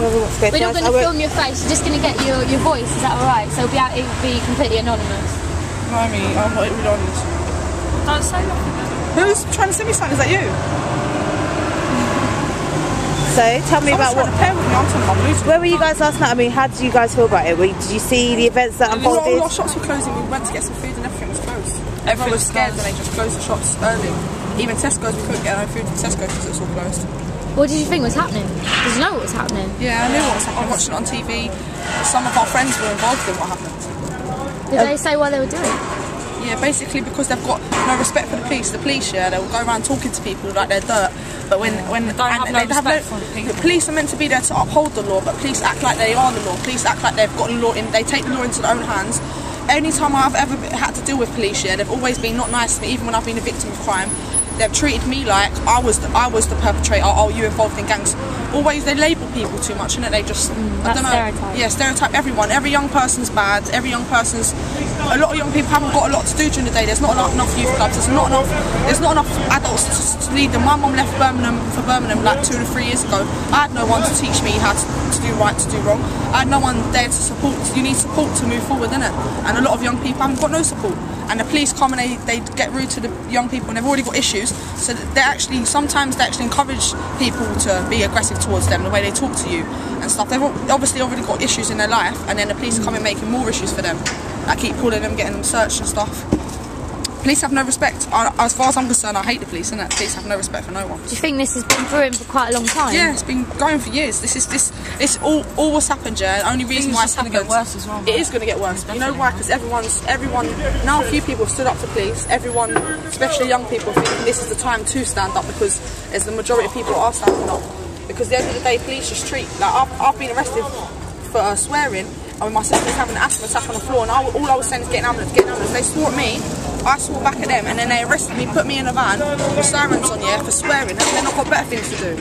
We're not going to film your face, you're just going to get your voice, is that alright? So it'll be completely anonymous. No, I'm not even anonymous. Don't say nothing. Who's trying to send me something? Is that you? So, tell me about what... Where were you guys last night? I mean, how did you guys feel about it? Did you see the events that unfolded? All our shops were closing. We went to get some food and everything was closed. Everyone was scared and they just closed the shops early. Even Tesco's, we couldn't get our food from Tesco because it was all closed. What did you think was happening? Did you know what was happening? Yeah, I knew what was happening. Watching it on TV. Some of our friends were involved in what happened. Did they say why they were doing it? Yeah, basically because they've got no respect for the police. The police, yeah, they'll go around talking to people like they're dirt. But when the police are meant to be there to uphold the law, but police act like they are the law. Police act like they've got the law in. They take the law into their own hands. Any time I've ever had to deal with police, yeah, they've always been not nice to me. Even when I've been a victim of crime, they've treated me like I was the perpetrator. Oh, you involved in gangs. Always they label people too much, innit? They just I don't know. Stereotype. Yeah, stereotype everyone. Every young person's bad. A lot of young people haven't got a lot to do during the day. There's not enough youth clubs. There's not enough adults to lead them. My mum left Birmingham like 2 to 3 years ago. I had no one to teach me how to do right, to do wrong. I had no one there to support. You need support to move forward, innit? And a lot of young people haven't got no support. And the police come and they get rude to the young people and they've already got issues. So sometimes they actually encourage people to be aggressive towards them, the way they talk to you and stuff. They've obviously already got issues in their life, and then the police are coming making more issues for them. I keep calling them, getting them searched and stuff. Police have no respect. As far as I'm concerned, I hate the police, innit? Police have no respect for no one. Do you think this has been brewing for quite a long time? Yeah, it's been going for years. This all what's happened, yeah. The only reason why it's going to get worse as well. It is going to get worse. You know why? Because everyone now a few people have stood up to police. Everyone, especially young people, think this is the time to stand up because as the majority of people are standing up. Because at the end of the day, police just treat like I've been arrested for swearing. And my sister was having an asthma attack on the floor, and all I was saying is get an ambulance, get an ambulance. They swore at me, I swore back at them, and then they arrested me, put me in a van with sirens on, yeah, for swearing, and then I've got better things to do.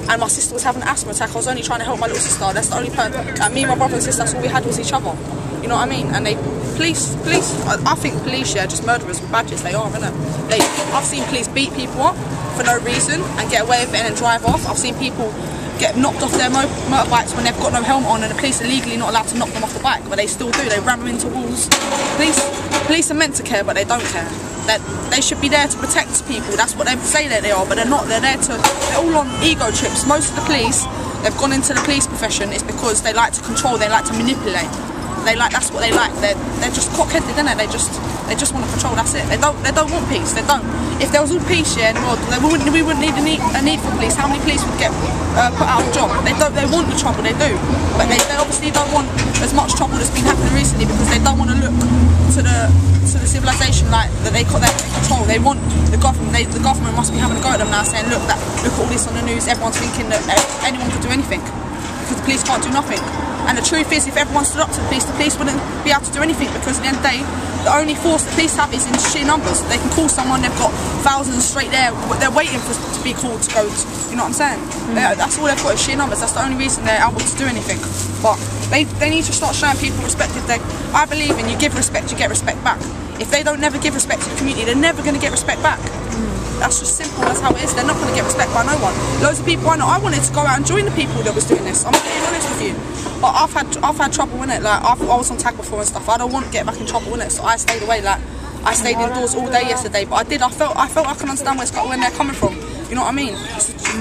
And my sister was having an asthma attack. I was only trying to help my little sister. That's the only person. Like me, my brother and sister, that's all we had was each other. You know what I mean? And police. I think police, yeah, just murderers with badges. They are, innit? I've seen police beat people up for no reason and get away with it and then drive off. I've seen people get knocked off their motorbikes when they've got no helmet on, and the police are legally not allowed to knock them off the bike, but they still do. They ram them into walls. Police are meant to care, but they don't care. They should be there to protect people. That's what they say that they are, but they're not. They're all on ego trips. Most of the police, they've gone into the police profession is because they like to control, they like to manipulate. That's what they like. They're just cock-headed, innit? They just want to control. That's it. They don't want peace. They don't. If there was all peace, yeah, in the world, we wouldn't need a need for police. How many police would get put out of job? They don't. They want the trouble. They do, but they obviously don't want as much trouble that's been happening recently because they don't want to look to the civilization like that they control. They want the government. The government must be having a go at them now, saying, look at all this on the news. Everyone's thinking that anyone could do anything because the police can't do nothing. And the truth is, if everyone stood up to the police wouldn't be able to do anything because at the end of the day, the only force the police have is in sheer numbers. They can call someone, they've got thousands straight there, they're waiting to be called to go to, you know what I'm saying? That's all they've got is sheer numbers. That's the only reason they're able to do anything. But they need to start showing people respect. I believe in you give respect, you get respect back. If they don't never give respect to the community, they're never going to get respect back. That's just simple, that's how it is. They're not going to get respect by no one. Loads of people I know, I wanted to go out and join the people that was doing this. I'm being honest with you. But I've had trouble in it. Like I was on tag before and stuff. I don't want to get back in trouble in it, so I stayed away. Like I stayed indoors all day yesterday. But I felt I can understand where they're coming from. You know what I mean?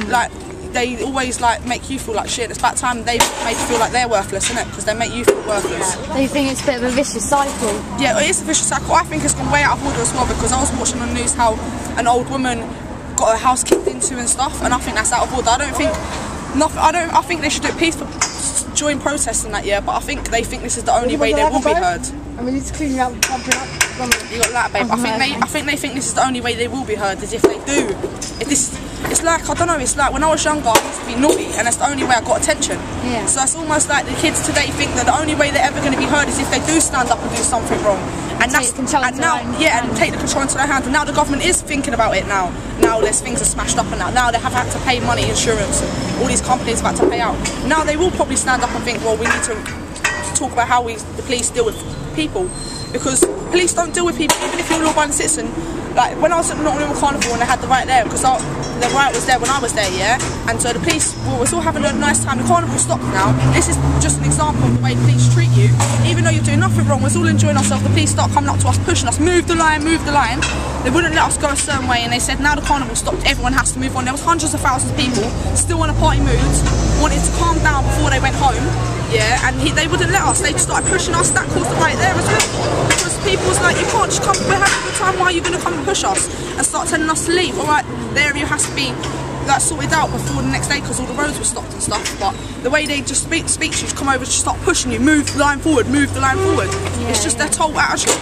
Like they always like make you feel like shit. It's about time they make you feel like they're worthless, isn't it? Because they make you feel worthless. Do you think it's a bit of a vicious cycle? Yeah, it is a vicious cycle. I think it's gone way out of order as well because I was watching on the news how an old woman got her house kicked into and stuff, and I think that's out of order. I think they should do it peaceful, join protests and that, yeah, but I think they think this is the only way they will be heard. I mean, it's cleaning up and pumping up. You got that, babe. I think they think this is the only way they will be heard is if they do. It's like, I don't know, it's like when I was younger I used to be naughty and that's the only way I got attention. Yeah. So it's almost like the kids today think that the only way they're ever going to be heard is if they do stand up and do something wrong. And take control into their own hands. And take the control into their hands. And now the government is thinking about it now. Now there's things are smashed up and now they have had to pay money, insurance, and all these companies have had to pay out. Now they will probably stand up and think, well, we need to talk about how the police deal with people. Because police don't deal with people, even if you're a law-abiding citizen. Like when I was at the Nottingham Carnival and they had the right there, because the riot was there when I was there, yeah? And so the police was all having a nice time. The carnival stopped now. This is just an example of the way the police treat you. Even though you're doing nothing wrong, we're all enjoying ourselves. The police start coming up to us, pushing us, move the line, move the line. They wouldn't let us go a certain way, and they said now the carnival stopped, everyone has to move on. There was hundreds of thousands of people still in a party mood, wanted to calm down before they went home, yeah, and they wouldn't let us. They just started pushing us. That caused the riot there as well, because people was like, you can't just come, we're having a good time, why are you going to come and push us and start telling us to leave? Alright, the area has to be like sorted out before the next day because all the roads were stopped and stuff, but the way they just speak to you, come over, just start pushing you, move the line forward, move the line forward. Yeah, it's just their whole attitude.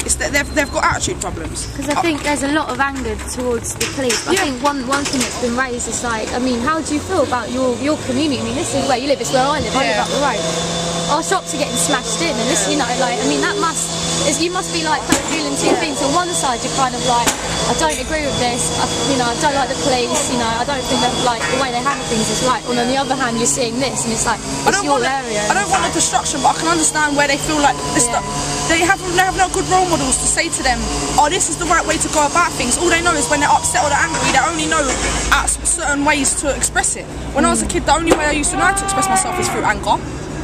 It's that they've got attitude problems. Because I think there's a lot of anger towards the police. But I think one thing that's been raised is like, I mean, how do you feel about your community? I mean, this is where you live, it's where I live. I live up the road. Our shops are getting smashed in, and this, you know, like, I mean, you must be like kind of feeling two things. On one side, you're kind of like, I don't agree with this. You know, I don't like the police. You know, I don't think that like the way they handle things is right. And on the other hand, you're seeing this, and it's like it's your area. I don't want the destruction, but I can understand where they feel like this stuff. They have no good role models to say to them, oh, this is the right way to go about things. All they know is when they're upset or they're angry, they only know at certain ways to express it. When I was a kid, the only way I used to know how to express myself is through anger.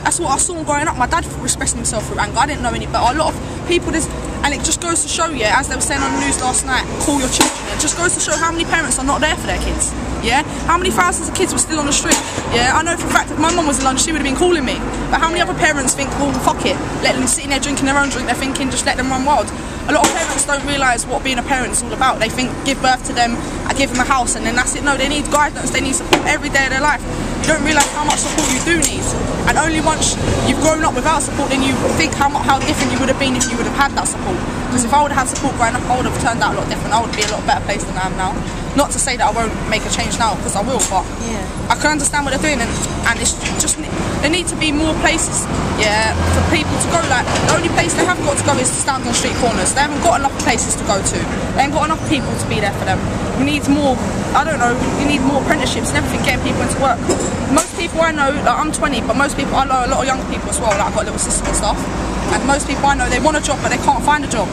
That's what I saw growing up. My dad expressing himself through anger. I didn't know any, but a lot of people, and it just goes to show you, as they were saying on the news last night, call your children. It just goes to show how many parents are not there for their kids. Yeah, how many thousands of kids were still on the street? Yeah, I know for a fact if my mum was alone, she would have been calling me. But how many other parents think, well, fuck it, let them sit in there drinking their own drink, they're thinking just let them run wild. A lot of parents don't realise what being a parent is all about. They think give birth to them, I give them a house and then that's it. No, they need guidance, they need support every day of their life. You don't realise how much support you do need. And only once you've grown up without support, then you think how different you would have been if you would have had that support. Because if I would have had support growing up, I would have turned out a lot different. I would be a lot better place than I am now. Not to say that I won't make a change now, because I will, but I can understand what they're doing, and it's just, there need to be more places, yeah, for people to go. Like, the only place they have got to go is to stand on street corners. They haven't got enough places to go to. They ain't got enough people to be there for them. We need more, I don't know, we need more apprenticeships and everything, getting people into work. Most people I know, like I'm 20, but most people, I know a lot of young people as well, like I've got a little sister and stuff, and most people I know, they want a job but they can't find a job.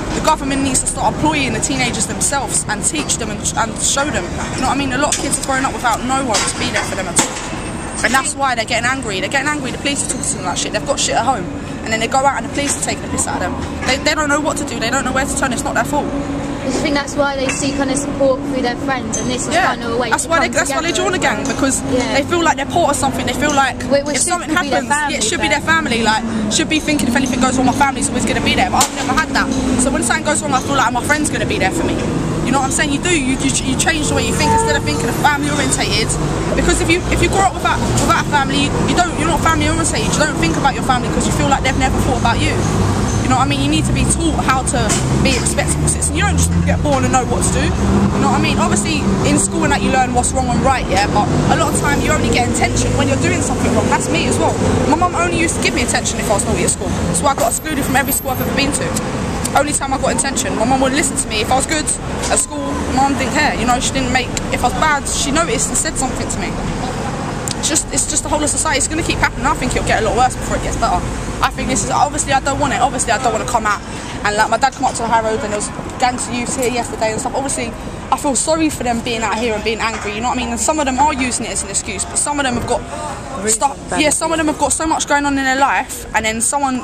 The government needs to start employing the teenagers themselves and teach them and show them. You know what I mean? A lot of kids are growing up without no one to be there for them at all. And that's why they're getting angry. They're getting angry, the police are talking to them like shit. They've got shit at home. And then they go out and the police are taking the piss out of them. They don't know what to do. They don't know where to turn. It's not their fault. I think that's why they seek kind of support through their friends, and this is kind of a way that's why they join a gang, because they feel like they're part of something. They feel like if something happens, it should be their family. Like, should be thinking if anything goes wrong, my family's always going to be there. But I've never had that. So when something goes wrong, I feel like my friend's going to be there for me. You know what I'm saying? You do. You change the way you think instead of thinking of family orientated. Because if you grow up without a family, you're not family orientated. You don't think about your family because you feel like they've never thought about you. You know what I mean? You need to be taught how to be a respectable citizen. You don't just get born and know what to do. You know what I mean? Obviously, in school and that you learn what's wrong and right, yeah? But a lot of time you only get attention when you're doing something wrong. That's me as well. My mum only used to give me attention if I was naughty at school. That's why I got excluded from every school I've ever been to. Only time I got attention. My mum would listen to me. If I was good at school, my mum didn't care. You know, she didn't make... If I was bad, she noticed and said something to me. It's just the whole of society. It's going to keep happening. I think it'll get a lot worse before it gets better. I think this is, obviously I don't want it. Obviously I don't want to come out and like my dad come up to the high road and there was gangs of youths here yesterday and stuff. Obviously I feel sorry for them being out here and being angry, you know what I mean? And some of them are using it as an excuse, but some of them have got stuff. Yeah, some of them have got so much going on in their life, and then someone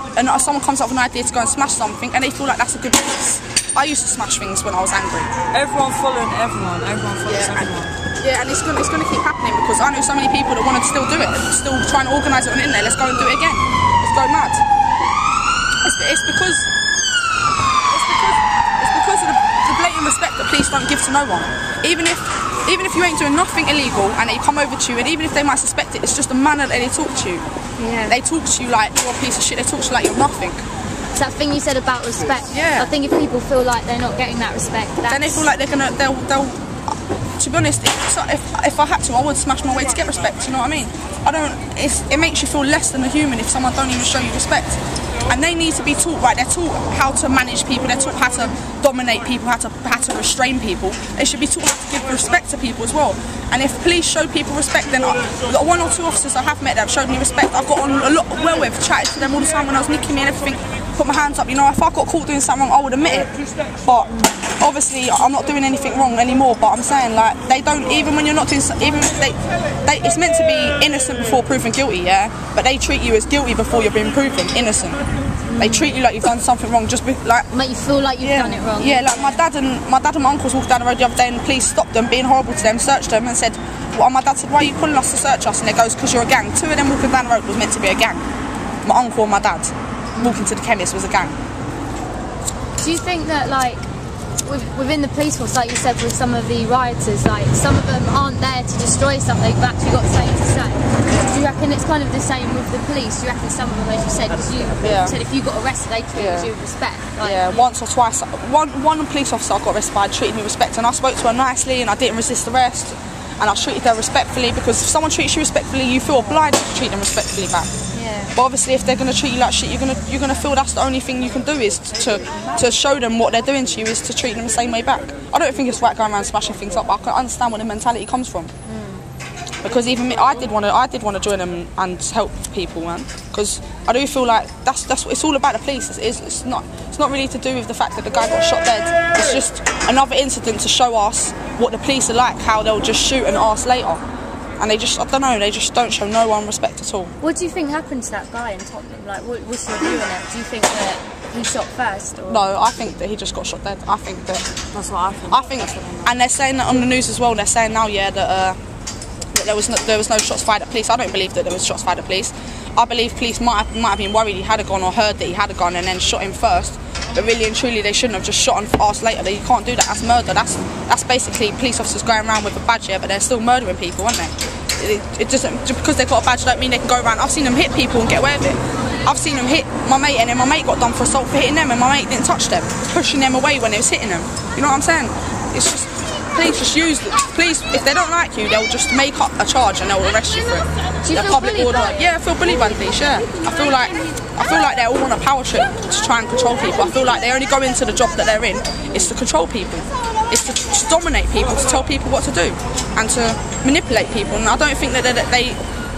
comes up with an idea to go and smash something, and they feel like that's a good piece. I used to smash things when I was angry. Everyone following everyone. Everyone follows everyone. Yeah, and it's going to keep happening because I know so many people that want to still do it, still trying to organise it on the internet. Let's go and do it again. Let's go mad. It's because of the blatant respect that police don't give to no one. Even if you ain't doing nothing illegal and they come over to you, and even if they might suspect it, it's just the manner that they talk to you. Yeah. They talk to you like you're a piece of shit. They talk to you like you're nothing. It's that thing you said about respect. Yeah. I think if people feel like they're not getting that respect, then they feel like they'll. To be honest, if I had to, I would smash my way to get respect. You know what I mean? It makes you feel less than a human if someone don't even show you respect. And they need to be taught, right? They're taught how to manage people. They're taught how to dominate people, how to restrain people. They should be taught how to give respect to people as well. And if police show people respect, then one or two officers I have met that have showed me respect, I've got on a lot well with, chatted to them all the time when I was nicking me and everything. put my hands up. You know, if I got caught doing something wrong, I would admit it. But obviously, I'm not doing anything wrong anymore. But I'm saying, like, they don't, even when you're not doing, even it's meant to be innocent before proven guilty, yeah. But they treat you as guilty before you're being proven innocent. They treat you like you've done something wrong, just like make you feel like you've done it wrong. Yeah, like my dad and my uncles walked down the road the other day, and the police stopped them, being horrible to them, searched them, and said, well, my dad said, why are you calling us to search us? And it goes, because you're a gang. Two of them walking down the road was meant to be a gang. My uncle and my dad walking to the chemist was a gang. Do you think that, like, within the police force, like you said, with some of the rioters, like, some of them aren't there to destroy stuff, they've actually got something to say? Do you reckon it's kind of the same with the police? Do you reckon some of them, as you said, because you said if you got arrested, they treated you with respect? Like, once or twice. One police officer I got arrested by treated me with respect, and I spoke to her nicely, and I didn't resist arrest, and I treated her respectfully, because if someone treats you respectfully, you feel obliged to treat them respectfully back. But obviously, if they're going to treat you like shit, you're gonna feel that's the only thing you can do is to show them what they're doing to you is to treat them the same way back. I don't think it's right going around smashing things up. I can understand where the mentality comes from. Because even me, I did want to join them and help people, man. Because I do feel like that's what it's all about. The police. It's not really to do with the fact that the guy got shot dead. It's just another incident to show us what the police are like. How they'll just shoot and ask later. And they just, I don't know, they just don't show no one respect at all. What do you think happened to that guy in Tottenham? Like, what's your view on it? Do you think that he shot first? Or? No, I think that he just got shot dead. I think that... That's what I think. And they're saying that on the news as well, they're saying now, yeah, that there was no shots fired at police. I don't believe that there was shots fired at police. I believe police might have been worried he had a gun or heard that he had a gun and then shot him first. But really and truly, they shouldn't have just shot and asked later. You can't do that. That's murder. That's basically police officers going around with a badge here, but they're still murdering people, aren't they? It doesn't, just because they've got a badge don't mean they can go around. I've seen them hit people and get away with it. I've seen them hit my mate, and then my mate got done for assault for hitting them, and my mate didn't touch them, pushing them away when they was hitting them. You know what I'm saying? It's just, please just use it. Please, if they don't like you, they'll just make up a charge and they'll arrest you for it. Do you feel bullied by it? Yeah, I feel bullied by the police. Yeah, I feel like they all want a power trip to try and control people. I feel like they only go into the job that they're in is to control people. It's to dominate people, to tell people what to do, and to manipulate people. And I don't think that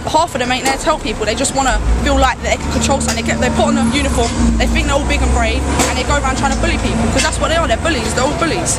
half of them ain't there to help people. They just want to feel like they can control something. They put on a uniform, they think they're all big and brave, and they go around trying to bully people, because that's what they are. They're bullies. They're all bullies.